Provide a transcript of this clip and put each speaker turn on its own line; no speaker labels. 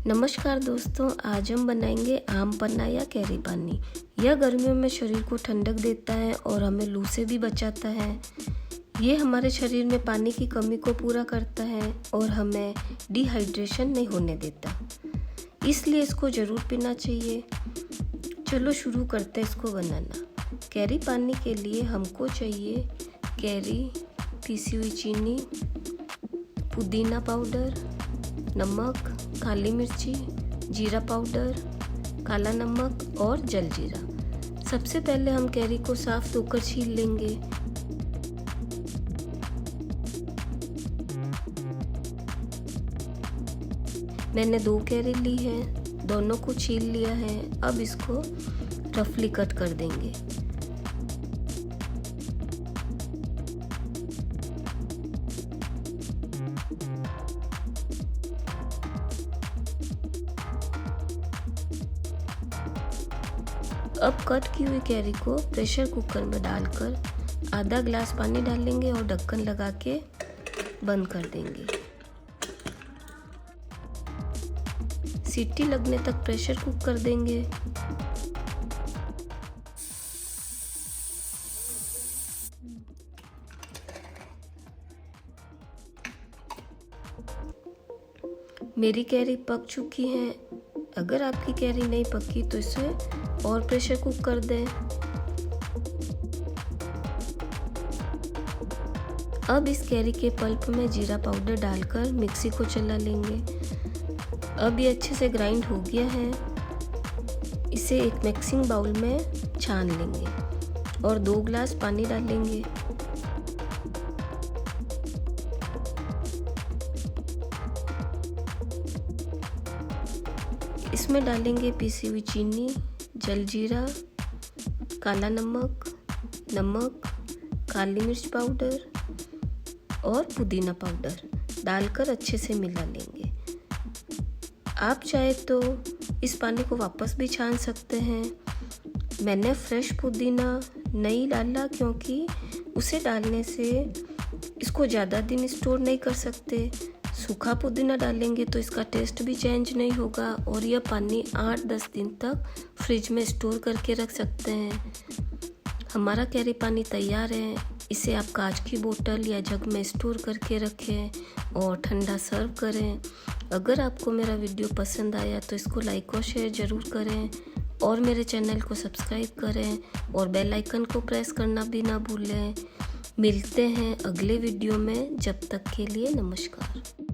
नमस्कार दोस्तों, आज हम बनाएंगे आम पन्ना या कैरी पानी। यह गर्मियों में शरीर को ठंडक देता है और हमें लू से भी बचाता है। ये हमारे शरीर में पानी की कमी को पूरा करता है और हमें डिहाइड्रेशन नहीं होने देता, इसलिए इसको ज़रूर पीना चाहिए। चलो शुरू करते हैं इसको बनाना। कैरी पानी के लिए हमको चाहिए कैरी, पीसी हुई चीनी, पुदीना पाउडर, नमक, काली मिर्ची, जीरा पाउडर, काला नमक और जलजीरा। सबसे पहले हम कैरी को साफ धोकर छील लेंगे। मैंने 2 कैरी ली है, दोनों को छील लिया है। अब इसको रफली कट कर देंगे। अब कट की हुई कैरी को प्रेशर कुकर में डालकर आधा ग्लास पानी डालेंगे और ढक्कन लगा के बंद कर देंगे। सीटी लगने तक प्रेशर कुक कर देंगे। मेरी कैरी पक चुकी है। अगर आपकी कैरी नहीं पकी तो इसे और प्रेशर कुक कर दें। अब इस कैरी के पल्प में जीरा पाउडर डालकर मिक्सी को चला लेंगे। अब ये अच्छे से ग्राइंड हो गया है। इसे एक मिक्सिंग बाउल में छान लेंगे और 2 ग्लास पानी डालेंगे। इसमें डालेंगे पीसी हुई चीनी, जलजीरा, काला नमक, काली मिर्च पाउडर और पुदीना पाउडर डालकर अच्छे से मिला लेंगे। आप चाहे तो इस पानी को वापस भी छान सकते हैं। मैंने फ्रेश पुदीना नहीं डाला क्योंकि उसे डालने से इसको ज़्यादा दिन स्टोर नहीं कर सकते। सूखा पुदीना डालेंगे तो इसका टेस्ट भी चेंज नहीं होगा और यह पानी 8-10 दिन तक फ्रिज में स्टोर करके रख सकते हैं। हमारा कैरी पानी तैयार है। इसे आप कांच की बोतल या जग में स्टोर करके रखें और ठंडा सर्व करें। अगर आपको मेरा वीडियो पसंद आया तो इसको लाइक और शेयर ज़रूर करें और मेरे चैनल को सब्सक्राइब करें और बेल आइकन को प्रेस करना भी ना भूलें। मिलते हैं अगले वीडियो में। जब तक के लिए नमस्कार।